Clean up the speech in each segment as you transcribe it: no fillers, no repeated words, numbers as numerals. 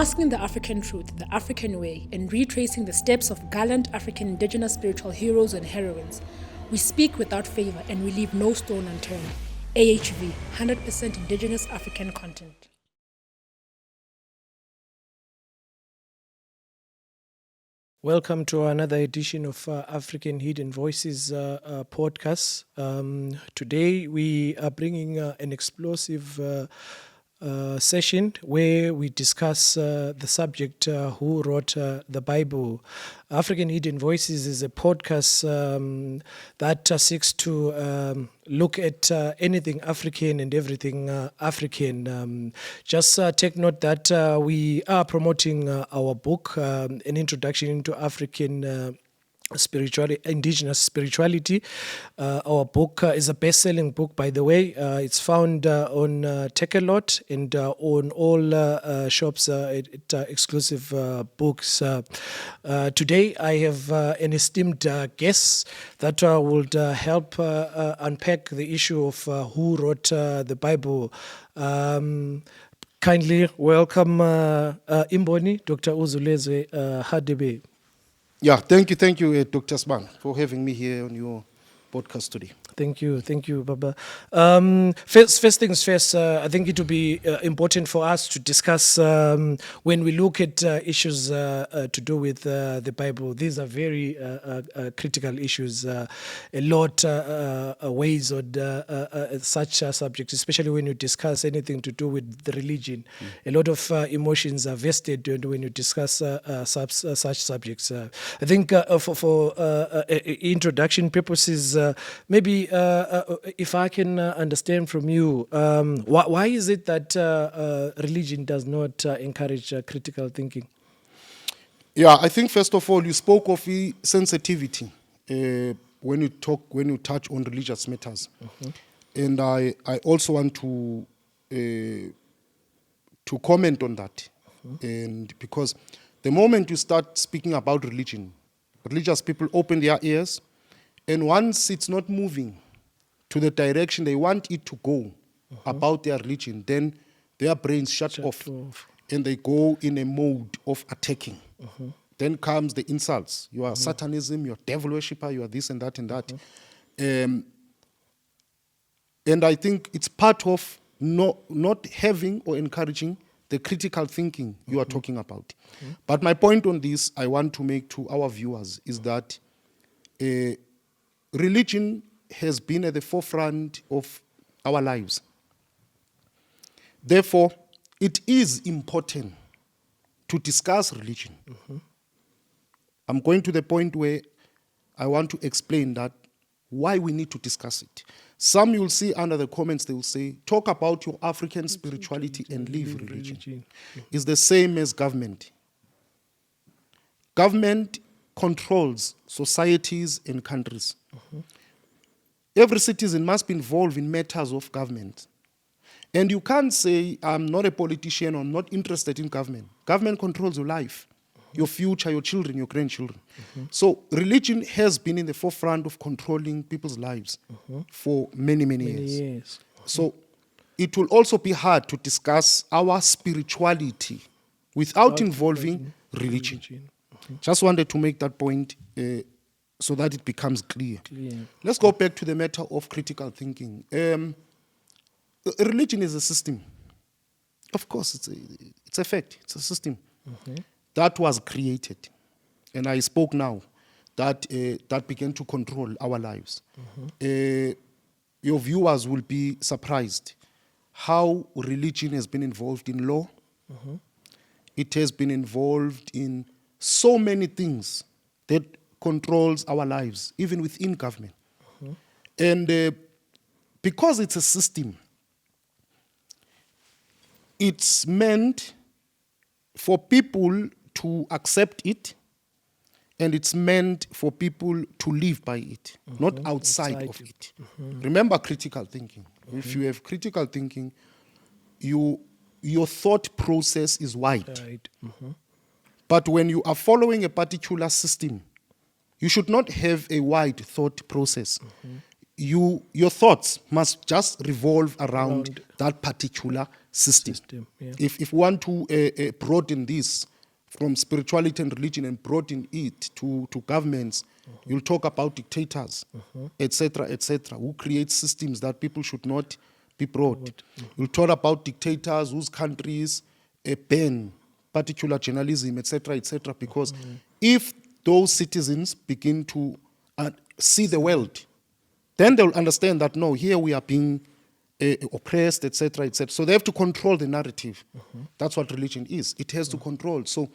Unmasking the African truth, the African way, and retracing the steps of gallant African indigenous spiritual heroes and heroines, we speak without favor and we leave no stone unturned. AHV, 100% indigenous African content. Welcome to another edition of African Hidden Voices podcast. Today we are bringing an explosive session where we discuss the subject who wrote the Bible. African Hidden Voices is a podcast that seeks to look at anything African and everything African. Just take note that we are promoting our book, An Introduction into African indigenous spirituality. Our book is a best-selling book, by the way. It's found on Takealot and on all shops at exclusive books. Today I have an esteemed guest that would help unpack the issue of who wrote the Bible. Kindly welcome Imboni, Dr. uZwi-Lezwe Radebe. Yeah, thank you, Dr. Sban, for having me here on your podcast today. Thank you, Baba. First things first, I think it will be important for us to discuss when we look at issues to do with the Bible. These are very critical issues. A lot weighs on such subjects, especially when you discuss anything to do with the religion. A lot of emotions are vested when you discuss such subjects. I think for introduction purposes, maybe if I can understand from you, why is it that religion does not encourage critical thinking? Yeah, I think first of all, you spoke of sensitivity when you touch on religious matters, and I also want to comment on that, and because the moment you start speaking about religion, religious people open their ears. And once it's not moving to the direction they want it to go about their religion, then their brains shut off and they go in a mode of attacking. Then comes the insults. You are Satanism, you're devil worshipper, you are this and that and that. And I think it's part of not having or encouraging the critical thinking you are talking about. But my point on this, I want to make to our viewers is that religion has been at the forefront of our lives. Therefore, it is important to discuss religion. I'm going to the point where I want to explain that why we need to discuss it. Some you'll see under the comments, they will say, talk about your African spirituality and leave religion. It's the same as government. Government controls societies and countries. Every citizen must be involved in matters of government. And you can't say, I'm not a politician, or I'm not interested in government. Government controls your life, your future, your children, your grandchildren. So religion has been in the forefront of controlling people's lives for many years. So it will also be hard to discuss our spirituality without involving religion. Just wanted to make that point so that it becomes clear. Let's go back to the matter of critical thinking. Religion is a system. Of course, it's a fact. It's a system that was created. And I spoke now that began to control our lives. Your viewers will be surprised how religion has been involved in law. It has been involved in so many things that controls our lives, even within government. And because it's a system, it's meant for people to accept it, and it's meant for people to live by it, not outside of it. Remember critical thinking. If you have critical thinking, your thought process is wide. But when you are following a particular system, you should not have a wide thought process. your thoughts must just revolve around that particular system. Yeah. If you want to broaden this from spirituality and religion and broaden it to governments, you'll talk about dictators, etc., who create systems that people should not be brought. You'll talk about dictators whose countries ban particular journalism, etc., because if those citizens begin to see the world, then they'll understand that, no, here we are being oppressed, etc., So they have to control the narrative. That's what religion is. It has to control. So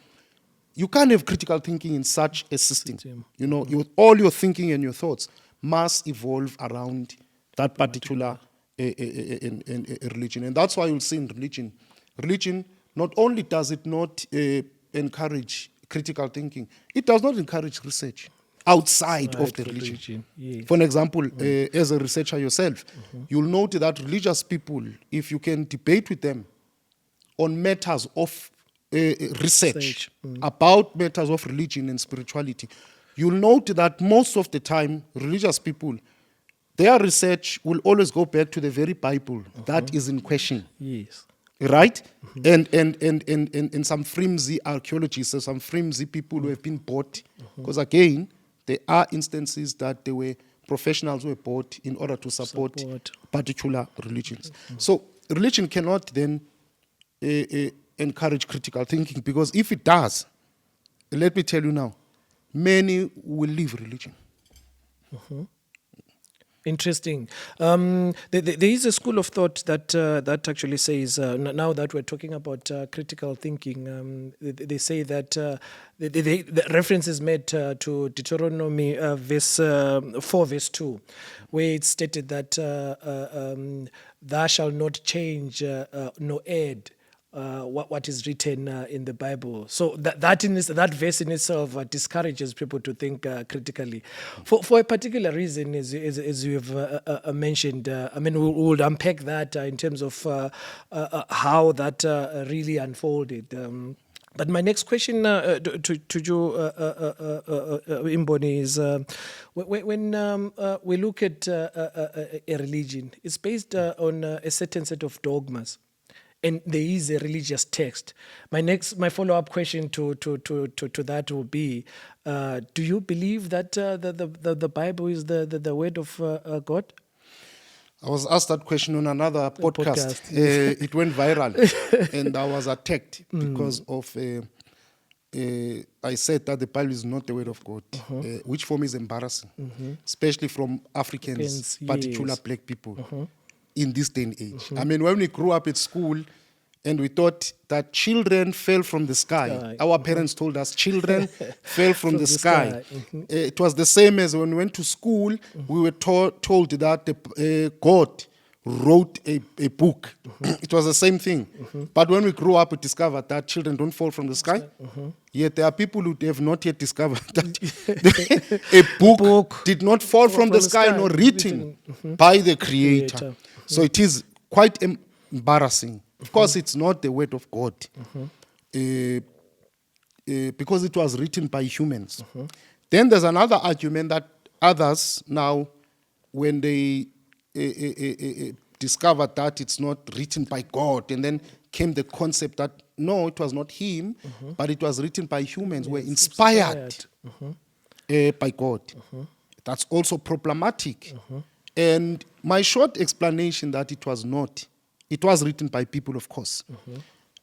you can't have critical thinking in such a system. You know, all your thinking and your thoughts must evolve around that particular religion. And that's why you'll see in religion, not only does it not encourage critical thinking, it does not encourage research outside of the religion. Yes. For an example, as a researcher yourself, you'll note that religious people, if you can debate with them on matters of research about matters of religion and spirituality, you'll note that most of the time, religious people, their research will always go back to the very Bible that is in question. Yes. Right? And some flimsy archaeologists or some flimsy people who have been bought. Because again, there are instances that there were professionals who were bought in order to support particular religions. So religion cannot then encourage critical thinking, because if it does, let me tell you now, many will leave religion. Interesting. There is a school of thought that actually says, now that we're talking about critical thinking, they say that the reference is made to Deuteronomy 4 verse 2, where it's stated that thou shalt not change nor add what is written in the Bible. So that verse in itself discourages people to think critically. For a particular reason, as you have mentioned, I mean, we'll unpack that in terms of how that really unfolded. But my next question to you, Imboni, is when we look at a religion, it's based on a certain set of dogmas. And there is a religious text. My follow-up question to that will be: do you believe that the Bible is the word of God? I was asked that question on another podcast. It went viral, and I was attacked because of. I said that the Bible is not the word of God, which for me is embarrassing, especially from Africans, particular black people. In this day and age. I mean, when we grew up at school and we thought that children fell from the sky, our parents told us children fell from the sky. It was the same as when we went to school, we were told that God wrote a book. It was the same thing. But when we grew up, we discovered that children don't fall from the sky. Yet there are people who have not yet discovered that a book did not fall from the sky, nor written by the Creator. So it is quite embarrassing. Of course, it's not the word of God, because it was written by humans. Then there's another argument that others now, when they discovered that it's not written by God, and then came the concept that no, it was not him, but it was written by humans, were inspired by God. That's also problematic. And my short explanation that it was not, it was written by people, of course.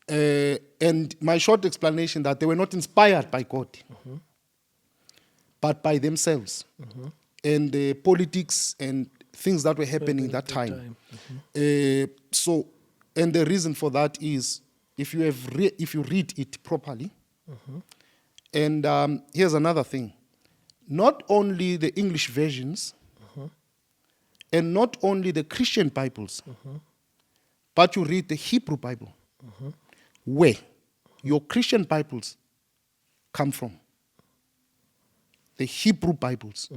And my short explanation that they were not inspired by God, but by themselves and the politics and things that were happening that time. So, and the reason for that is if you read it properly. And here's another thing: not only the English versions, and not only the Christian Bibles, but you read the Hebrew Bible, where your Christian Bibles come from. The Hebrew Bibles,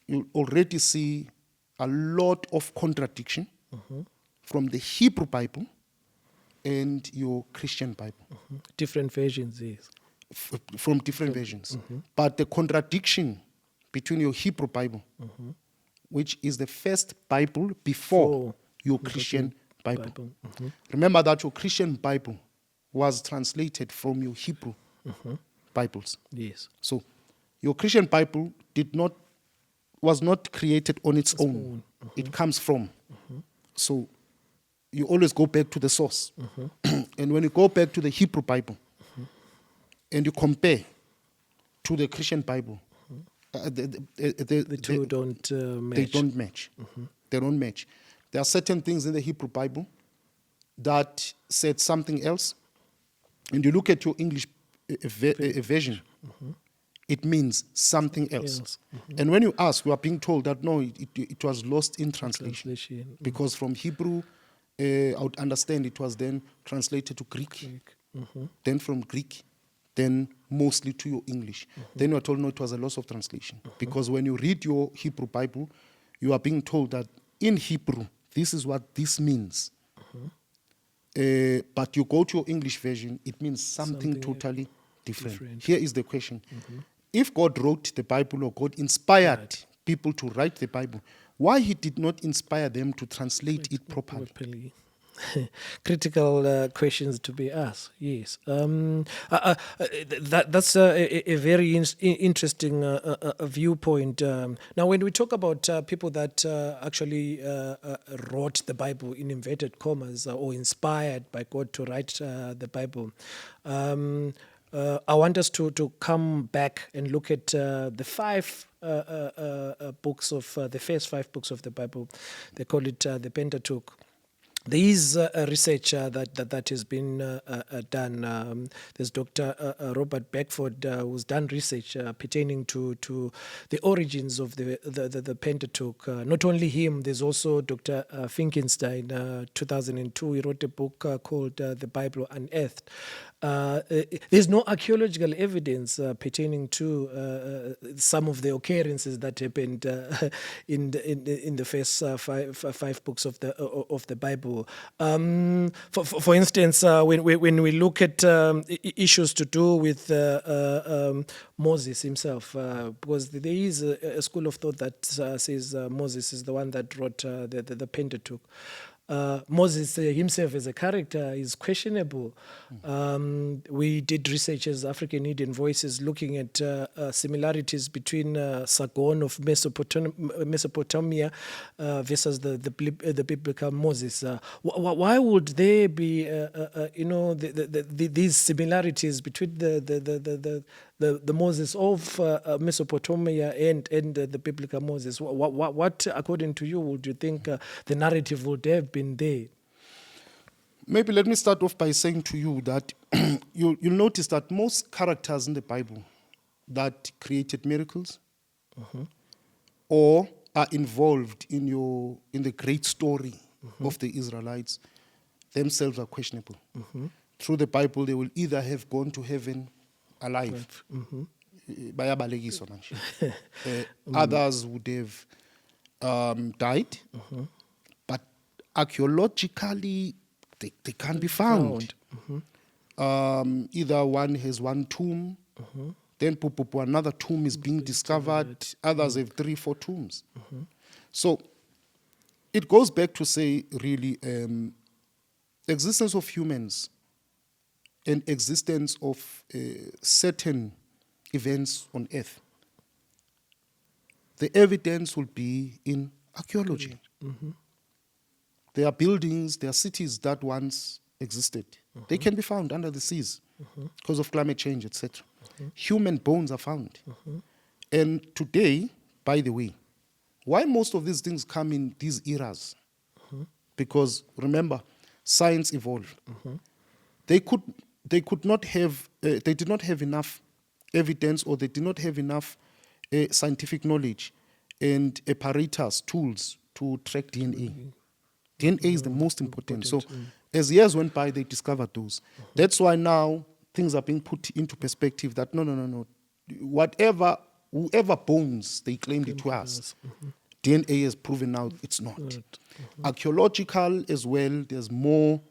you already see a lot of contradiction from the Hebrew Bible and your Christian Bible. Different versions, yes. From different versions. But the contradiction between your Hebrew Bible which is the first Bible before your Christian Bible. Remember that your Christian Bible was translated from your Hebrew Bibles. Yes. So your Christian Bible was not created on its own. It comes from. So you always go back to the source. And when you go back to the Hebrew Bible and you compare to the Christian Bible, The two don't match. they don't match. They don't match. There are certain things in the Hebrew Bible that said something else. And you look at your English version, it means something else. And when you ask, you are being told that no, it was lost in translation. Because from Hebrew, I would understand it was then translated to Greek. Then from Greek, then mostly to your English. Then you are told no, it was a loss of translation. Because when you read your Hebrew Bible, you are being told that in Hebrew, this is what this means. But you go to your English version, it means something totally different. Here is the question. If God wrote the Bible or God inspired people to write the Bible, why he did not inspire them to translate it properly? Critical questions to be asked. Yes, that's a very interesting viewpoint. Now, when we talk about people that actually wrote the Bible in inverted commas or inspired by God to write the Bible, I want us to come back and look at the five books of the first 5 books of the Bible. They call it the Pentateuch. There is research that has been done. There's Dr. Robert Beckford who's done research pertaining to the origins of the Pentateuch. Not only him, there's also Dr. Finkelstein. 2002, he wrote a book called The Bible Unearthed. There's no archaeological evidence pertaining to some of the occurrences that happened in the first five books of the Bible. For instance, when we look at issues to do with Moses himself, because there is a school of thought that says Moses is the one that wrote the Pentateuch. Moses himself as a character is questionable. We did research as African Hidden Voices looking at similarities between Sargon of Mesopotamia versus the biblical Moses. Why would there be these similarities between the Moses of Mesopotamia and the biblical Moses? What, according to you, would you think the narrative would have been there? Maybe let me start off by saying to you that you'll notice that most characters in the Bible that created miracles or are involved in the great story of the Israelites themselves are questionable. Through the Bible, they will either have gone to heaven alive. Others would have died, but archaeologically they can't be found. Either one has one tomb, then another tomb is being discovered, others have 3-4 tombs. So it goes back to say, really, existence of humans and existence of certain events on earth. The evidence will be in archaeology. There are buildings, there are cities that once existed. They can be found under the seas because of climate change, etc. Human bones are found. And today, by the way, why most of these things come in these eras? Because remember, science evolved. They did not have enough evidence, or they did not have enough scientific knowledge and apparatus, tools to track DNA. DNA is the most important. So as years went by, they discovered those. That's why now things are being put into perspective that no. Whoever bones they claimed it was, DNA has proven now it's not. Archaeological as well, there's more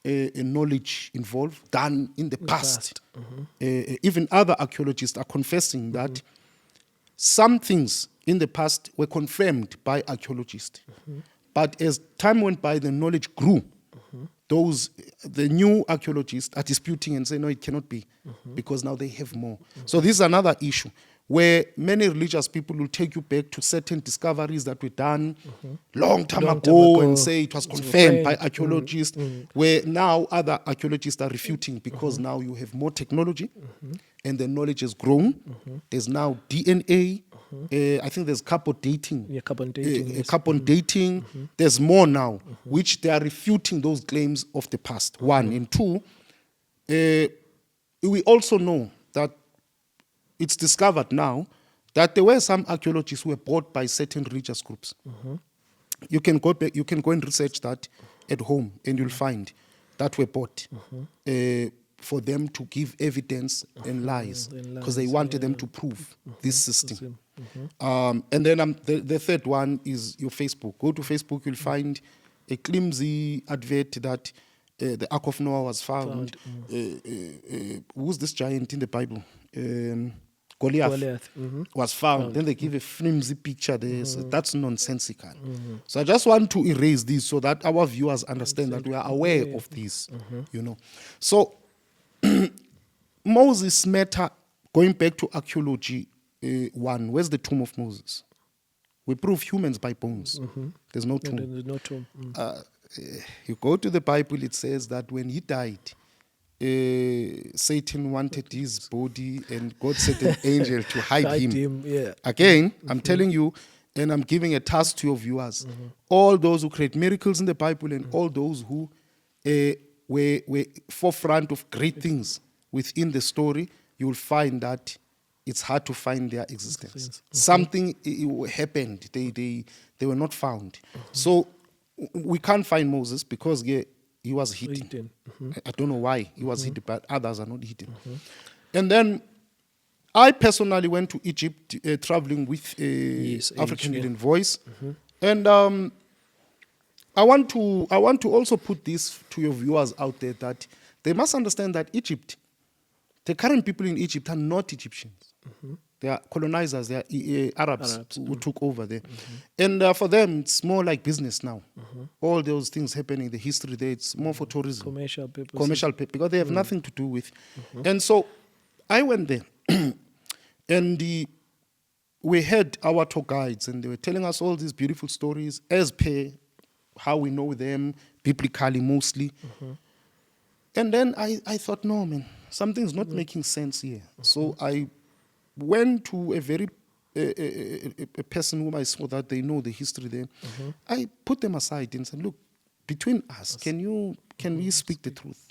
knowledge involved than in the past. Even other archaeologists are confessing that some things in the past were confirmed by archaeologists. But as time went by, the knowledge grew. The new archaeologists are disputing and say, no, it cannot be, because now they have more. So this is another issue where many religious people will take you back to certain discoveries that were done long time ago and say it was confirmed by archaeologists, where now other archaeologists are refuting because now you have more technology and the knowledge has grown. There's now DNA. I think there's carbon dating. Yeah, carbon dating. Yes. Carbon dating. There's more now, which they are refuting those claims of the past. One. And two, we also know that it's discovered now that there were some archaeologists who were bought by certain religious groups. You can go back, you can go and research that at home, and you'll find that were bought for them to give evidence and lies, because they wanted them to prove this system. And then the third one is your Facebook. Go to Facebook, you'll find a flimsy advert that the Ark of Noah was found. Who's this giant in the Bible? Goliath was found. Then they give a flimsy picture there. So that's nonsensical. So I just want to erase this so that our viewers understand that we are aware of this. You know. So Moses matter, going back to archaeology, one, where's the tomb of Moses? We prove humans by bones. There's no tomb. There's no tomb. You go to the Bible, it says that when he died, Satan wanted his body, and God sent an angel to hide him. Yeah. Again, I'm telling you, and I'm giving a task to your viewers. All those who create miracles in the Bible and all those who were forefront of great things within the story, you will find that it's hard to find their existence. Something happened. They were not found. So we can't find Moses because he was hidden. I don't know why he was hidden, but others are not hidden. And then I personally went to Egypt, traveling with African Hidden Voice, and I want to also put this to your viewers out there, that they must understand that Egypt, the current people in Egypt are not Egyptians. They are colonizers. They are Arabs who took over there. And for them, it's more like business now. All those things happening, the history there, it's more for tourism. Commercial people. Because they have nothing to do with. And so I went there, and we had our tour guides, and they were telling us all these beautiful stories as per how we know them, biblically mostly. And then I thought, no, man, something's not making sense here. So I went to a person whom I saw that they know the history there. I put them aside and said, look, between us, can we speak the truth?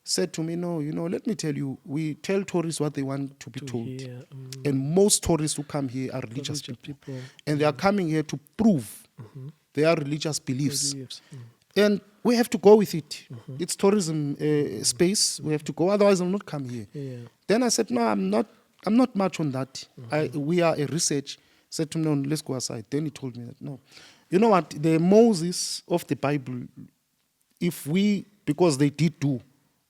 Said to me, no, let me tell you, we tell tourists what they want to be told. And most tourists who come here are religious people. And they are coming here to prove their religious beliefs. And we have to go with it. It's tourism space. We have to go, otherwise I'll not come here. Then I said, no, I'm not much on that. We are a research. Said to me, no, let's go aside. Then he told me that, no. You know what? The Moses of the Bible, because they did do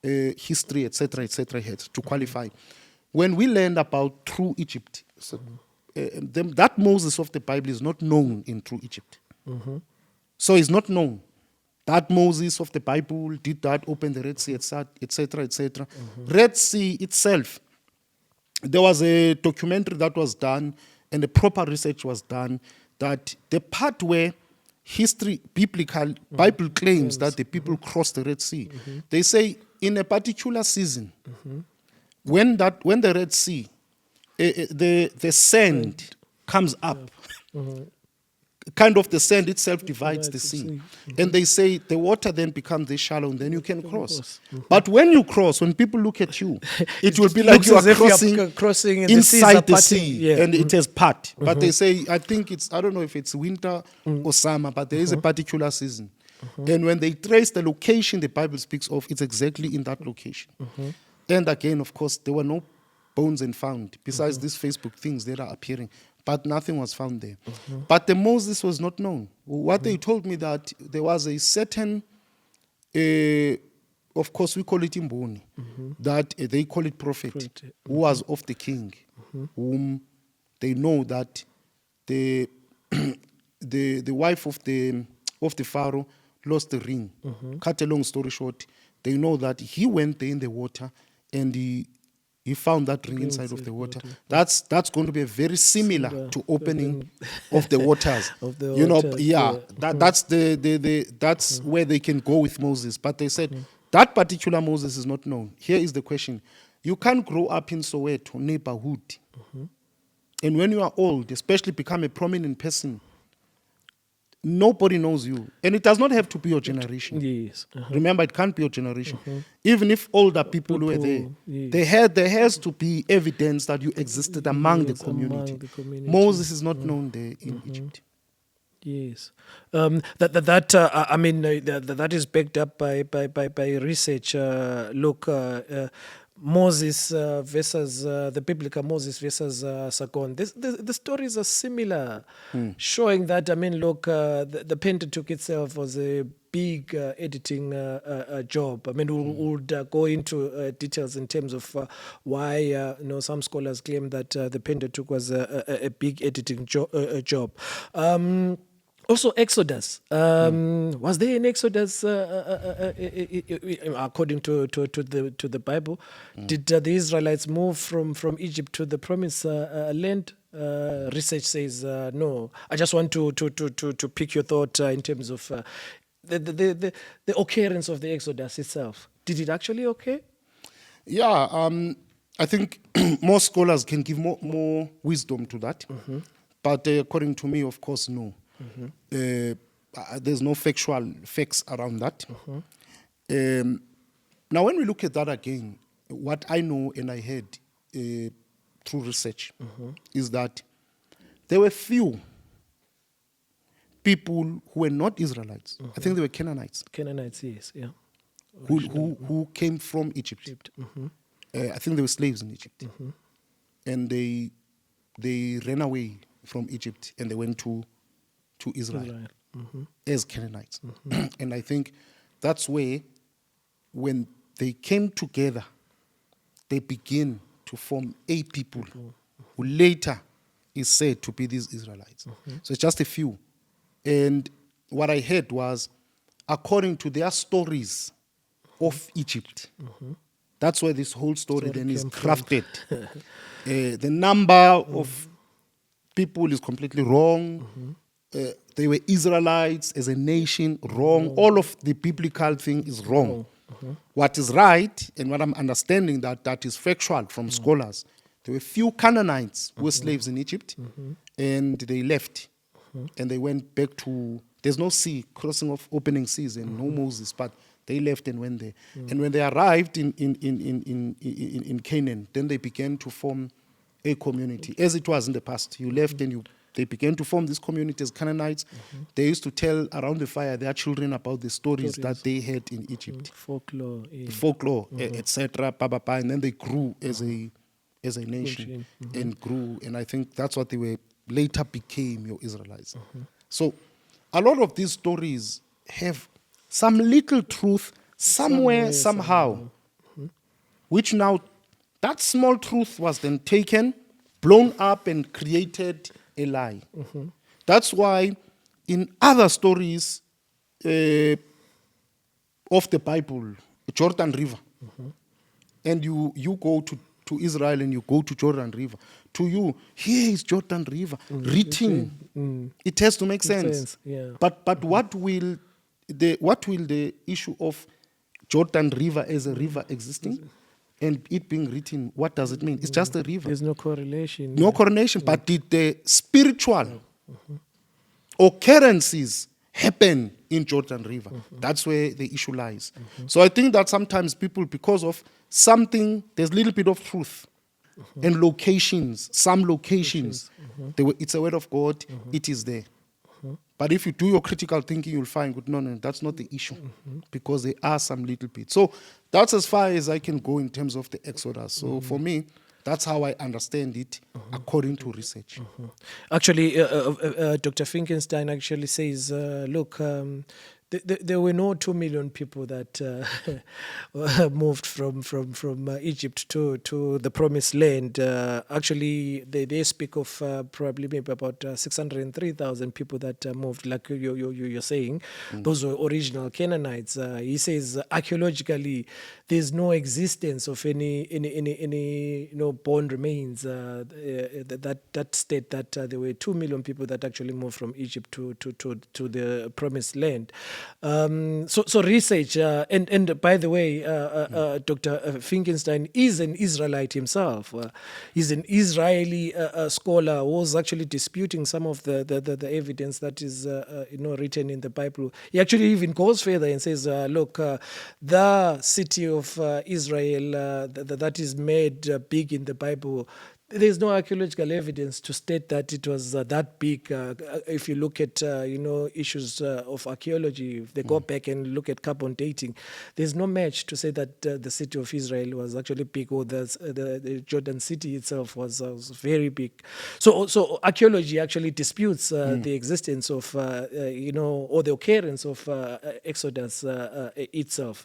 history, etc., had to qualify. When we learned about true Egypt, that Moses of the Bible is not known in true Egypt. So it's not known. That Moses of the Bible did that, open the Red Sea, etc., etc. Red Sea itself, there was a documentary that was done and a proper research was done, that the part where Bible claims that the people crossed the Red Sea, they say in a particular season, when the Red Sea, the sand comes up, kind of the sand itself divides the sea. And they say the water then becomes this shallow and then you can cross. But when you cross, when people look at you, it will be like you are crossing inside the sea and it has part. But they say, I don't know if it's winter or summer, but there is a particular season. And when they trace the location the Bible speaks of, it's exactly in that location. And again, of course, there were no bones found, besides these Facebook things that are appearing. But nothing was found there. But the Moses was not known. What they told me that there was a certain, of course we call it Imboni, that they call it prophet, who was of the king, whom they know that the the wife of the Pharaoh lost the ring. Cut a long story short, they know that he went there in the water and he found that ring inside of the water. That's going to be very similar to opening of the waters. Of the you know, waters, yeah, yeah. that's that's where they can go with Moses. But they said that particular Moses is not known. Here is the question: you can't grow up in Soweto neighborhood, and when you are old, especially become a prominent person, nobody knows you. And it does not have to be your generation. Yes. Remember, it can't be your generation. Even if older people were there, there has to be evidence that you existed among the community. Moses is not known there in Egypt. Yes, that is backed up by research. Moses versus the biblical Moses versus Sargon. The stories are similar, showing that the Pentateuch itself was a big editing job. I mean, we would go into details in terms of why some scholars claim that the Pentateuch was a big editing job. Also, Exodus. Was there an Exodus according to the Bible? Did the Israelites move from Egypt to the promised land? Research says no. I just want to pick your thought in terms of the occurrence of the Exodus itself. Did it actually occur? Yeah, I think most scholars can give more wisdom to that. But according to me, of course, no. There's no factual facts around that. Now, when we look at that again, what I know and I heard through research is that there were few people who were not Israelites. I think they were Canaanites. Canaanites, yes, yeah. Who came from Egypt. I think they were slaves in Egypt. And they ran away from Egypt and they went to Israel. As Canaanites. And I think that's where, when they came together, they begin to form a people who later is said to be these Israelites. So it's just a few. And what I heard was, according to their stories of Egypt, that's where this whole story then is crafted. The number of people is completely wrong. They were Israelites as a nation, wrong. All of the biblical thing is wrong. What is right, and what I'm understanding that is factual from scholars, there were few Canaanites who were slaves in Egypt, and they left, and they went back to, there's no sea, crossing of opening seas, and no Moses, but they left and went there. And when they arrived in Canaan, then they began to form a community, as it was in the past. You left and they began to form this community as Canaanites. They used to tell around the fire their children about the stories that they had in Egypt. Folklore, etc. And then they grew as a nation and grew. And I think that's what they were later became, your Israelites. So a lot of these stories have some little truth somewhere, somehow, which now that small truth was then taken, blown up, and created a lie. That's why in other stories of the Bible, Jordan River, and you go to Israel and you go to Jordan River, to you, here is Jordan River, written. It has to make sense. Yeah. But what will the issue of Jordan River as a river existing and it being written, what does it mean? It's just a river. There's no correlation. No correlation, but did the spiritual occurrences happen in Jordan River? That's where the issue lies. So I think that sometimes people, because of something, there's a little bit of truth. And locations, some locations, it's a word of God, it is there. But if you do your critical thinking, you'll find, no, that's not the issue, because there are some little bits. So that's as far as I can go in terms of the Exodus. So for me, that's how I understand it according to research. Actually, Dr. Finkenstein actually says, look, there were no 2 million people that moved from Egypt to the Promised Land. Actually, they speak of probably maybe about 603,000 people that moved, like you're saying. Those were original Canaanites. He says archaeologically, there's no existence of any bone remains that state that there were 2 million people that actually moved from Egypt to the Promised Land. So research, and by the way, Dr. Finkelstein is an Israelite himself. He's an Israeli scholar who was actually disputing some of the evidence that is written in the Bible. He actually even goes further and says, look, the city of Israel that is made big in the Bible, there's no archaeological evidence to state that it was that big. If you look at issues of archaeology, if they go back and look at carbon dating, there's no match to say that the city of Israel was actually big, or the Jordan city itself was very big. So archaeology actually disputes the existence of or the occurrence of Exodus itself.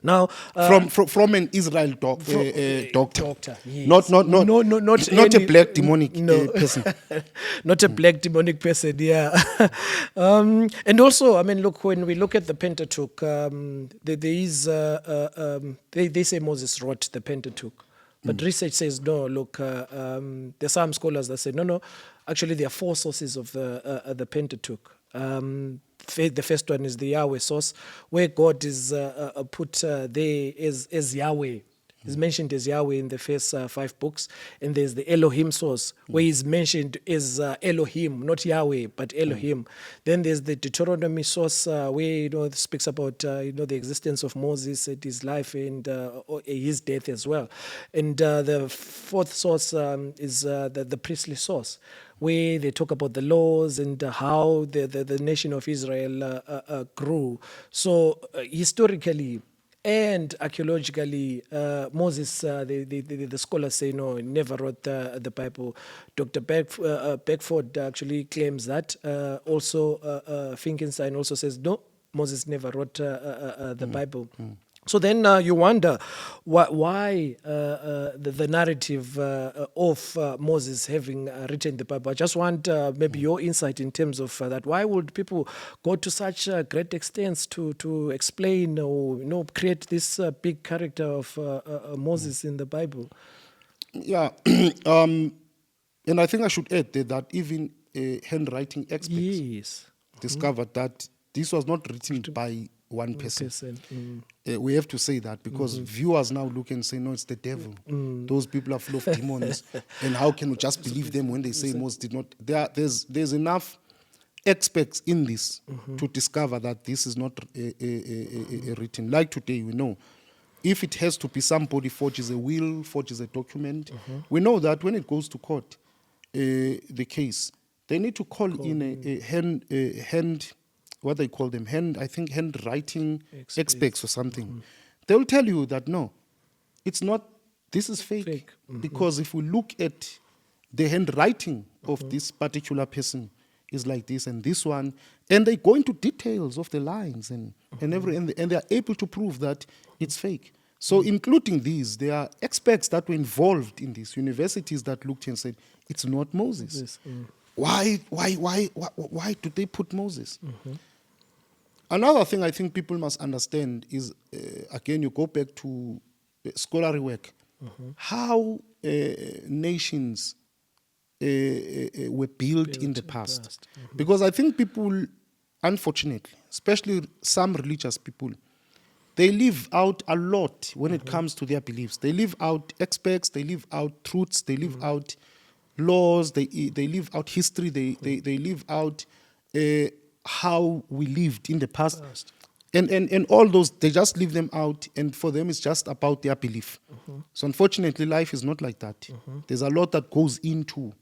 Now, from an Israel doctor, doctor, yes. not any, a black demonic person, not a black demonic person, yeah. And also, I mean, look, when we look at the Pentateuch, there is they say Moses wrote the Pentateuch, but research says no. Look, there's some scholars that say no. Actually, there are 4 sources of the Pentateuch. The first one is the Yahweh source, where God is put there as Yahweh. He's mentioned as Yahweh in the first 5 books. And there's the Elohim source, where he's mentioned as Elohim, not Yahweh, but Elohim. Then there's the Deuteronomy source, where it speaks about the existence of Moses and his life and his death as well. And the 4th source is the priestly source, where they talk about the laws and how the nation of Israel grew. So historically and archaeologically, Moses, the scholars say no, he never wrote the Bible. Dr. Beckford actually claims that. Also, Finkelstein also says no, Moses never wrote the Bible. So then you wonder why the narrative of Moses having written the Bible. I just want maybe your insight in terms of that. Why would people go to such great extents to explain or create this big character of Moses in the Bible? Yeah, and I think I should add that even handwriting experts discovered that this was not written by one person. We have to say that because viewers now look and say, no, it's the devil. Those people are full of demons. And how can we just believe them when they say Moses did not? There's enough experts in this to discover that this is not written. Like today, we know, if it has to be somebody forges a will, forges a document, we know that when it goes to court, the case, they need to call in a hand what they call them, handwriting experts or something. They will tell you that no, it's not, this is fake. Because if we look at the handwriting of this particular person is like this and this one, and they go into details of the lines and they are able to prove that it's fake. So including these, there are experts that were involved in this, universities that looked and said, it's not Moses. Why do they put Moses? Another thing I think people must understand is, again, you go back to scholarly work, how nations were built in the past. Because I think people, unfortunately, especially some religious people, they leave out a lot when it comes to their beliefs. They leave out experts, they leave out truths, they leave out laws, they leave out history, they leave out how we lived in the past. And all those, they just leave them out, and for them it's just about their belief. So unfortunately, life is not like that. There's a lot that goes into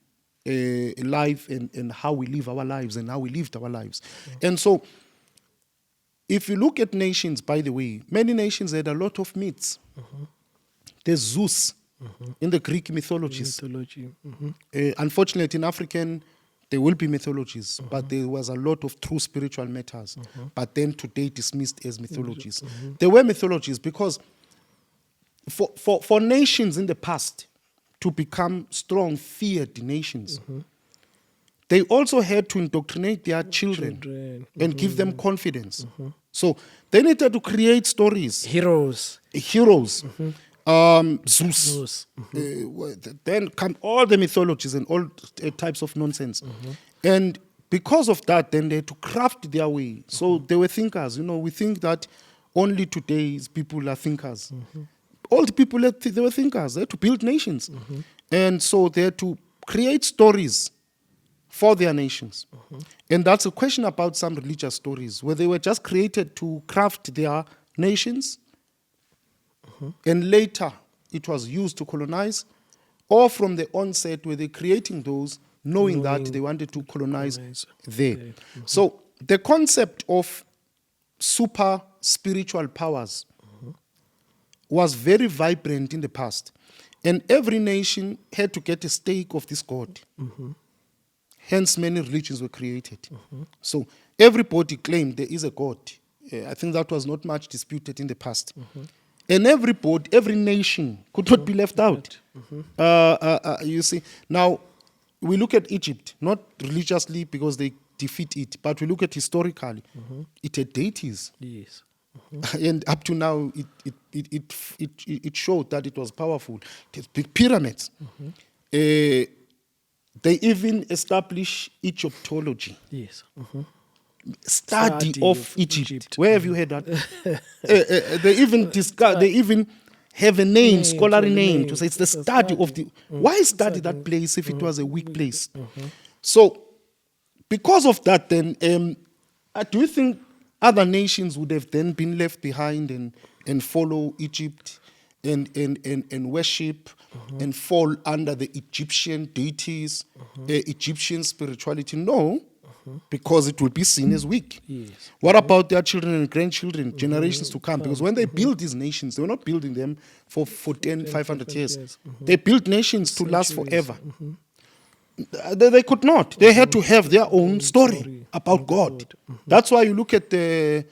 life and how we live our lives and how we lived our lives. And so, if you look at nations, by the way, many nations had a lot of myths. There's Zeus in the Greek mythologies. Unfortunately, in African There will be mythologies, but there was a lot of true spiritual matters, but then today dismissed as mythologies. There were mythologies because for nations in the past to become strong, feared nations, they also had to indoctrinate their children and give them confidence. So they needed to create stories. Heroes. Zeus. Then come all the mythologies and all types of nonsense. And because of that, then they had to craft their way. So they were thinkers. We think that only today's people are thinkers. All the people, they were thinkers. They had to build nations. And so they had to create stories for their nations. And that's a question about some religious stories, where they were just created to craft their nations, and later it was used to colonize, or from the onset were they creating those knowing that they wanted to colonize there. So the concept of super spiritual powers was very vibrant in the past, and every nation had to get a stake of this god. Hence many religions were created. So everybody claimed there is a god. I think that was not much disputed in the past. And every nation could not be left out. You see, now we look at Egypt, not religiously because they defeat it, but we look at historically. It had deities. Yes. And up to now, it showed that it was powerful. It has big pyramids. They even established Egyptology. Yes. Study of Egypt. Where have you heard that? They even have a name, scholarly name, to say it's the study of the. Why study that place if it was a weak place? So, because of that, then, do you think other nations would have then been left behind and follow Egypt and worship and fall under the Egyptian deities, Egyptian spirituality? No. Because it will be seen as weak. Yes. What about their children and grandchildren, generations to come? Because when they build these nations, they were not building them for 10, 500 years. They built nations to last forever. They could not. They had to have their own story about God. That's why you look at the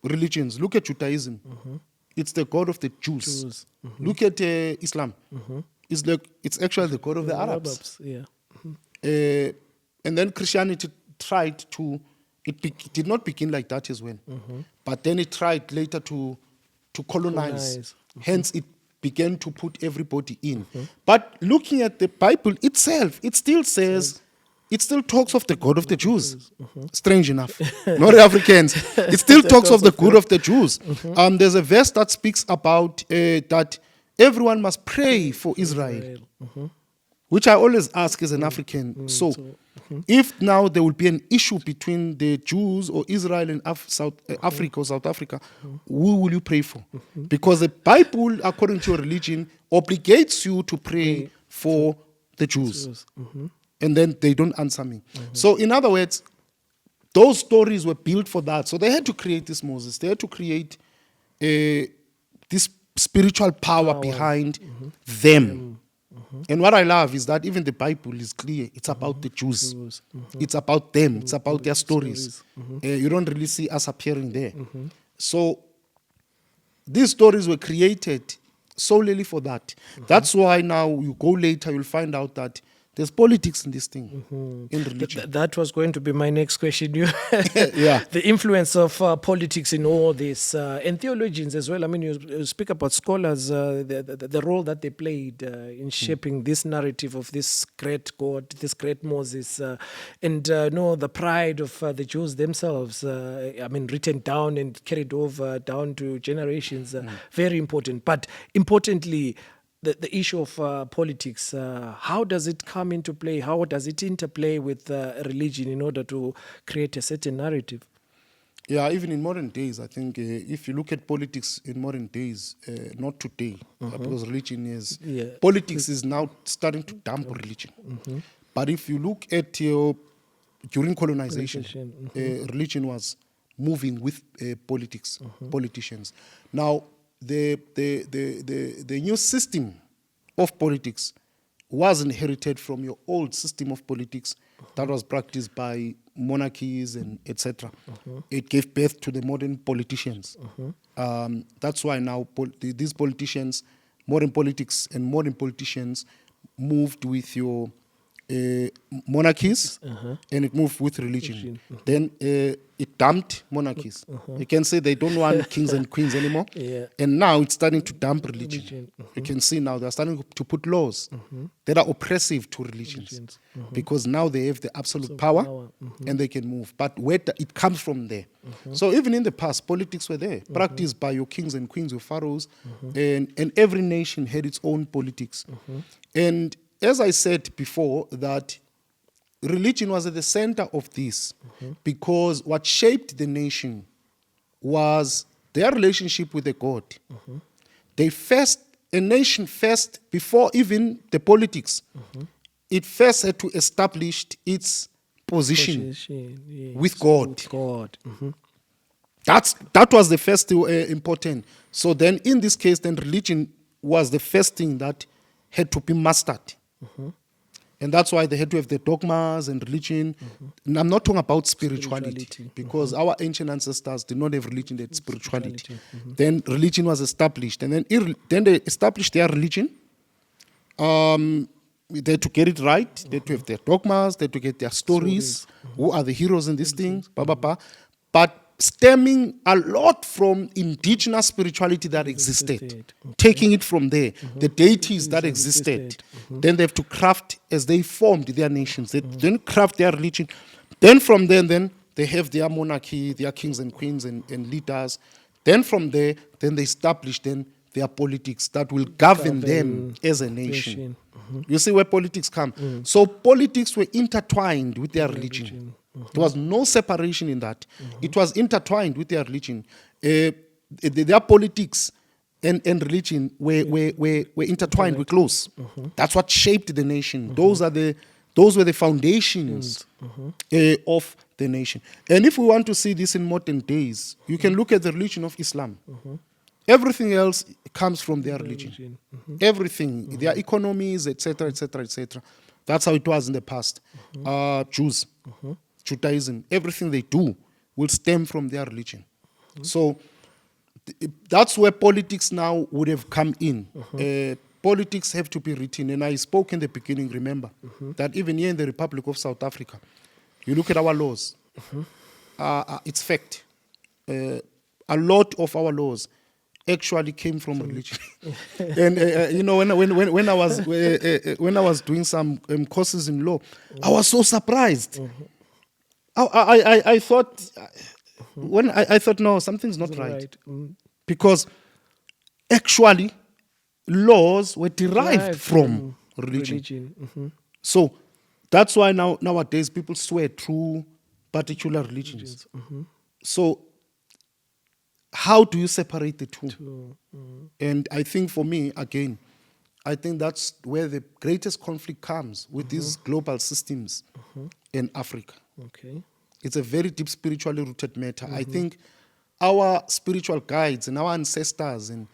religions. Look at Judaism. It's the God of the Jews. Look at Islam. It's actually the God of the Arabs. Yeah. And then Christianity tried to, it did not begin like that as well. But then it tried later to colonize. Hence it began to put everybody in. But looking at the Bible itself, it still says, it still talks of the God of the Jews. Strange enough. Not Africans. It still talks of the God of the Jews. There's a verse that speaks about that everyone must pray for Israel. Which I always ask as an African. So, if now there will be an issue between the Jews or Israel and South Africa, who will you pray for? Because the Bible, according to your religion, obligates you to pray for the Jews. And then they don't answer me. So, in other words, those stories were built for that. So they had to create this Moses. They had to create this spiritual power behind them. And what I love is that even the Bible is clear. It's about the Jews. It's about them. It's about their stories. You don't really see us appearing there. So these stories were created solely for that. That's why now you go later, you'll find out that there's politics in this thing, in religion. That was going to be my next question. Yeah. The influence of politics in all this, and theologians as well. I mean, you speak about scholars, the role that they played in shaping this narrative of this great God, this great Moses, and the pride of the Jews themselves. I mean, written down and carried over down to generations. Very important. But importantly, the issue of politics, how does it come into play? How does it interplay with religion in order to create a certain narrative? Yeah, even in modern days, I think if you look at politics in modern days, not today, because religion is... Politics is now starting to dump religion. But if you look at during colonization, religion was moving with politics, politicians. Now, the new system of politics was inherited from your old system of politics that was practiced by monarchies and etc. It gave birth to the modern politicians. That's why now these politicians, modern politics and modern politicians moved with your monarchies and it moved with religion. Then it dumped monarchies. You can say they don't want kings and queens anymore. And now it's starting to dump religion. You can see now they're starting to put laws that are oppressive to religions because now they have the absolute power and they can move. But where it comes from there. So even in the past, politics were there, practiced by your kings and queens, your pharaohs, and every nation had its own politics. And as I said before, that religion was at the center of this because what shaped the nation was their relationship with the God. A nation first, before even the politics, it first had to establish its position with God. That was the first important. So then in this case, then religion was the first thing that had to be mastered. And that's why they had to have the dogmas and religion. And I'm not talking about spirituality. Because our ancient ancestors did not have religion, they had spirituality. Then religion was established. And then they established their religion. They had to get it right. They had to have their dogmas. They had to get their stories. Who are the heroes in these things? But stemming a lot from indigenous spirituality that existed, taking it from there, the deities that existed. Then they have to craft, as they formed their nations, they then craft their religion. Then from then they have their monarchy, their kings and queens and leaders. Then from there, then they establish then their politics that will govern them as a nation. You see where politics come. So politics were intertwined with their religion. There was no separation in that. It was intertwined with their religion. Their politics and religion were intertwined, were close. That's what shaped the nation. Those were the foundations of the nation. And if we want to see this in modern days, you can look at the religion of Islam. Everything else comes from their religion. Everything, their economies, etc., etc., etc. That's how it was in the past. Jews. Judaism, everything they do will stem from their religion. So that's where politics now would have come in. Politics have to be written. And I spoke in the beginning, remember, that even here in the Republic of South Africa, you look at our laws, it's fact. A lot of our laws actually came from religion. And when I was doing some courses in law, I was so surprised. I thought no, something's not right. Because actually laws were derived from religion. So that's why nowadays people swear through particular religions. So how do you separate the two? And I think for me, again, I think that's where the greatest conflict comes with these global systems in Africa. It's a very deep spiritually rooted matter. I think our spiritual guides and our ancestors, and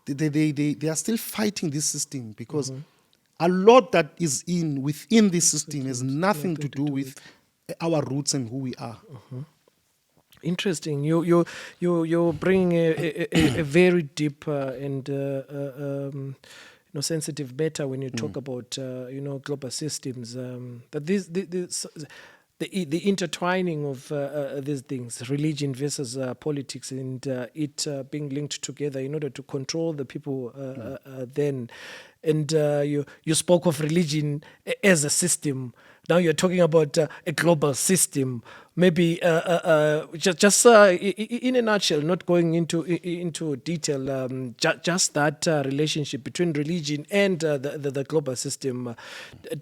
they are still fighting this system because a lot that is within this system has nothing to do with our roots and who we are. Interesting. You're bringing a very deep and sensitive matter when you talk about global systems. That the intertwining of these things, religion versus politics, and it being linked together in order to control the people then. And you spoke of religion as a system. Now you're talking about a global system. Maybe just in a nutshell, not going into detail, just that relationship between religion and the global system.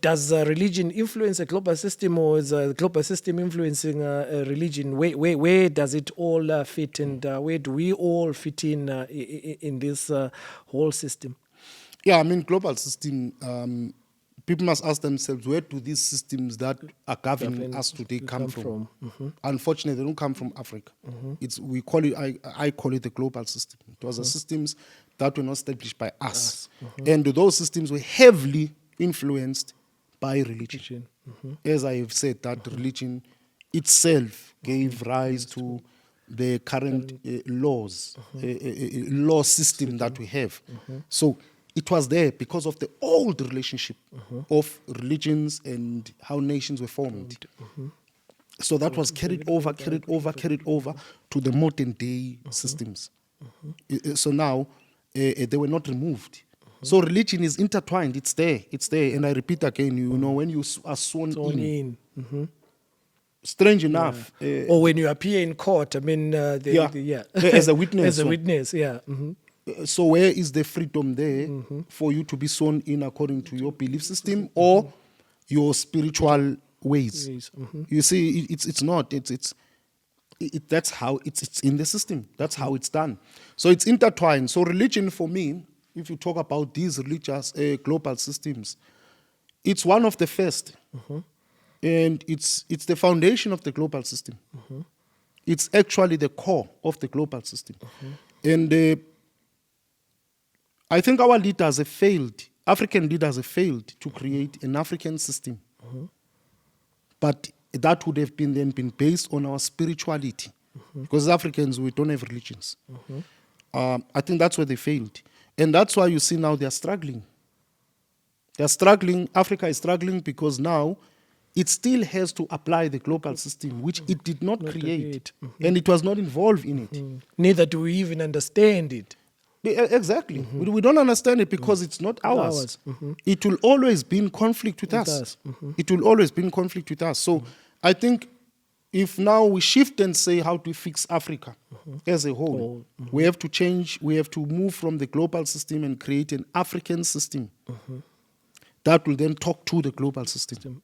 Does religion influence a global system, or is a global system influencing religion? Where does it all fit, and where do we all fit in this whole system? Yeah, I mean, global system, people must ask themselves, where do these systems that are governing us today come from? Unfortunately, they don't come from Africa. I call it the global system. It was the systems that were not established by us. And those systems were heavily influenced by religion. As I have said, that religion itself gave rise to the current laws, law system that we have. So it was there because of the old relationship of religions and how nations were formed. So that was carried over to the modern day systems. So now they were not removed. So religion is intertwined. It's there. And I repeat again, you know, when you are sworn in. Strange enough. Or when you appear in court, I mean, as a witness. As a witness, yeah. So where is the freedom there for you to be sworn in according to your belief system or your spiritual ways? You see, it's not. That's how it's in the system. That's how it's done. So it's intertwined. So religion, for me, if you talk about these religious global systems, it's one of the first. And it's the foundation of the global system. It's actually the core of the global system. And I think our leaders have failed, African leaders have failed to create an African system. But that would have been based on our spirituality. Because as Africans, we don't have religions. I think that's where they failed. And that's why you see now they're struggling. They're struggling, Africa is struggling because now it still has to apply the global system, which it did not create. And it was not involved in it. Neither do we even understand it. Exactly. We don't understand it because it's not ours. It will always be in conflict with us. It will always be in conflict with us. So I think if now we shift and say, how do we fix Africa as a whole? We have to change, we have to move from the global system and create an African system. That will then talk to the global system.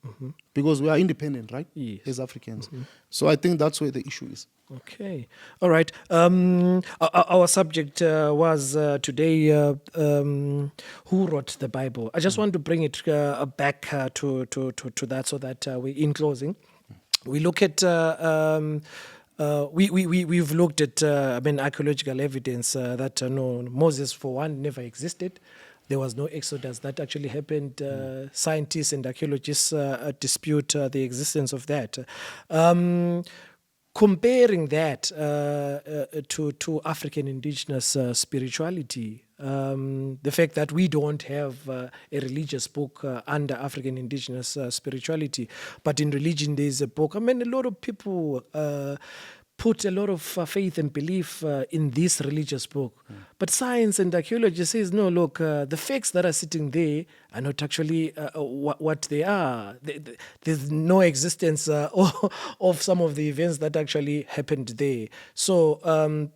Because we are independent, right? Yes. As Africans. So I think that's where the issue is. Okay. All right. Our subject was today, who wrote the Bible? I just want to bring it back to that so that we, in closing, we look at... we've looked at archaeological evidence that no, Moses, for one, never existed. There was no Exodus that actually happened. Scientists and archaeologists dispute the existence of that. Comparing that to African indigenous spirituality, the fact that we don't have a religious book under African indigenous spirituality, but in religion there's a book. I mean, a lot of people put a lot of faith and belief in this religious book. But science and archaeology says, no, look, the facts that are sitting there are not actually what they are. There's no existence of some of the events that actually happened there. So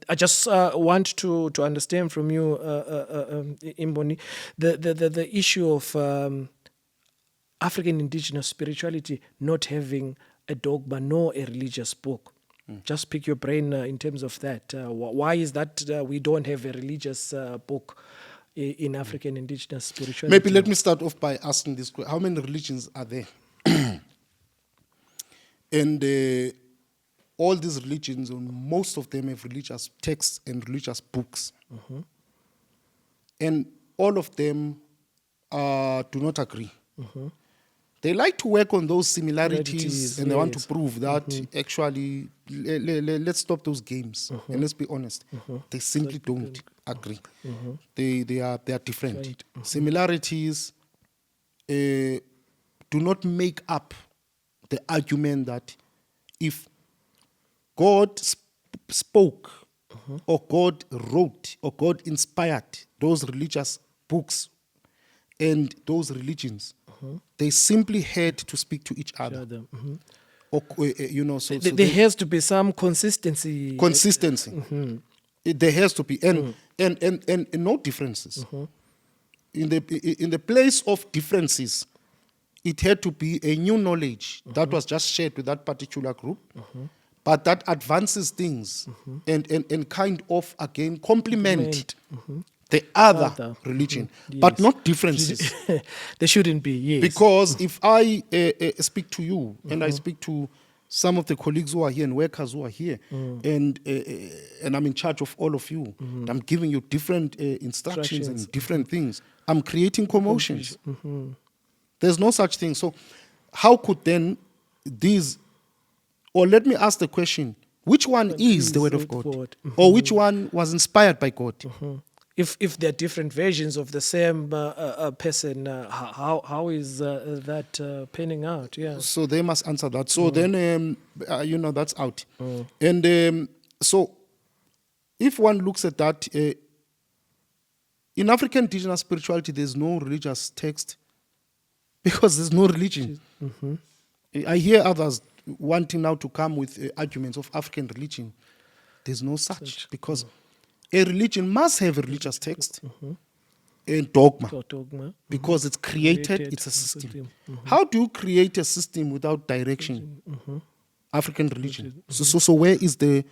I just want to understand from you, Imboni, the issue of African indigenous spirituality not having a dogma nor a religious book. Just pick your brain in terms of that. Why is that we don't have a religious book in African indigenous spirituality? Maybe let me start off by asking this question. How many religions are there? And all these religions, most of them have religious texts and religious books. And all of them do not agree. They like to work on those similarities and they want to prove that actually, let's stop those games and let's be honest. They simply don't agree. They are different. Right. Similarities do not make up the argument that if God spoke or God wrote or God inspired those religious books and those religions, they simply had to speak to each other. Or, so there has to be some consistency. There has to be, and no differences. In the place of differences, it had to be a new knowledge that was just shared with that particular group, but that advances things and kind of again complement the other religion, but not differences. There shouldn't be, yes. Because if I speak to you and I speak to some of the colleagues who are here and workers who are here, and I'm in charge of all of you, and I'm giving you different instructions and different things, I'm creating commotions. There's no such thing. So how could then these, or let me ask the question, which one is the word of God? Or which one was inspired by God? If there are different versions of the same person, how is that panning out? Yeah. So they must answer that. So then, that's out. And so if one looks at that, in African indigenous spirituality, there's no religious text because there's no religion. I hear others wanting now to come with arguments of African religion. There's no such because a religion must have a religious text and dogma because it's created, it's a system. How do you create a system without direction? African religion. So where is the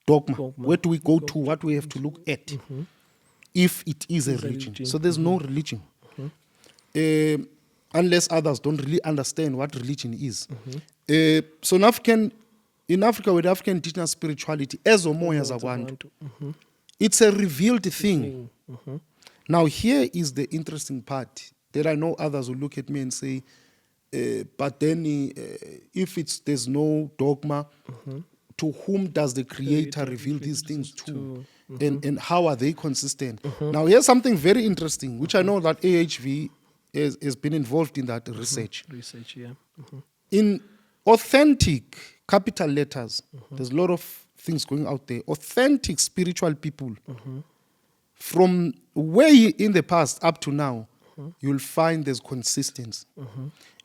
dogma? Where do we go to? What do we have to look at if it is a religion? So there's no religion. Unless others don't really understand what religion is. So in Africa, with African indigenous spirituality, ezomoya zakwantu, it's a revealed thing. Now here is the interesting part that I know others will look at me and say, but then if there's no dogma, to whom does the Creator reveal these things to? And how are they consistent? Now here's something very interesting, which I know that AHV has been involved in that research. In authentic capital letters, there's a lot of things going out there. Authentic spiritual people, from way in the past up to now, you'll find there's consistency.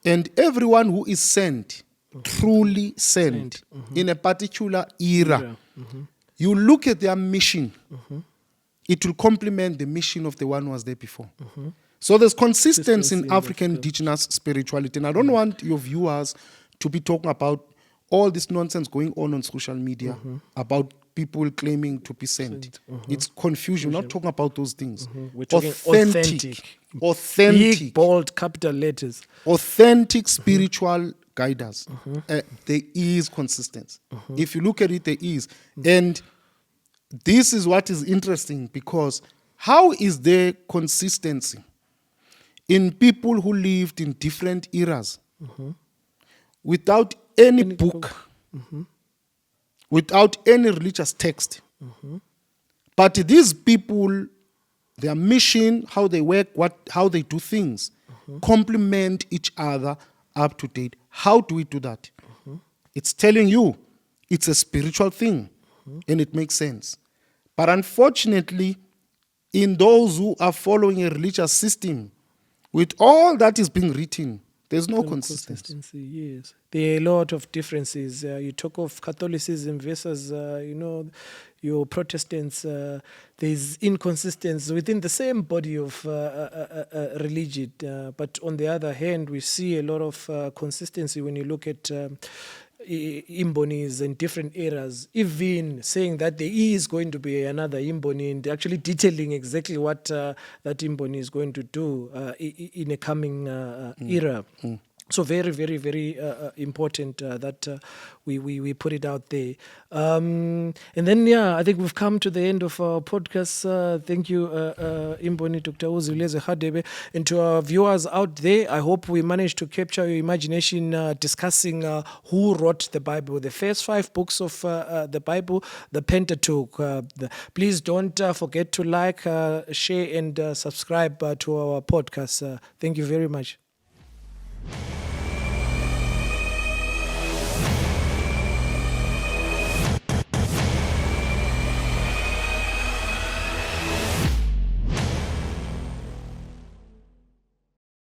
And everyone who is sent, truly sent, in a particular era, you look at their mission, it will complement the mission of the one who was there before. So there's consistency in African indigenous spirituality. And I don't want your viewers to be talking about all this nonsense going on social media about people claiming to be sent. It's confusion. We're not talking about those things. We're talking authentic. Big, bold, capital letters. Authentic spiritual guiders. There is consistency. If you look at it, there is. And this is what is interesting, because how is there consistency in people who lived in different eras without any book, without any religious text? But these people, their mission, how they work, how they do things, complement each other up to date. How do we do that? It's telling you it's a spiritual thing, and it makes sense. But unfortunately, in those who are following a religious system, with all that is being written, there's no consistency. Yes, there are a lot of differences. You talk of Catholicism versus, your Protestants. There's inconsistency within the same body of religion. But on the other hand, we see a lot of consistency when you look at Imbonis in different eras, even saying that there is going to be another Imboni and actually detailing exactly what that Imboni is going to do in a coming era. So very, very, very important that we put it out there. And then, I think we've come to the end of our podcast. Thank you, Imboni, Dr. uZwi-Lezwe Radebe. And to our viewers out there, I hope we managed to capture your imagination discussing who wrote the Bible, the first 5 books of the Bible, the Pentateuch. Please don't forget to like, share, and subscribe to our podcast. Thank you very much.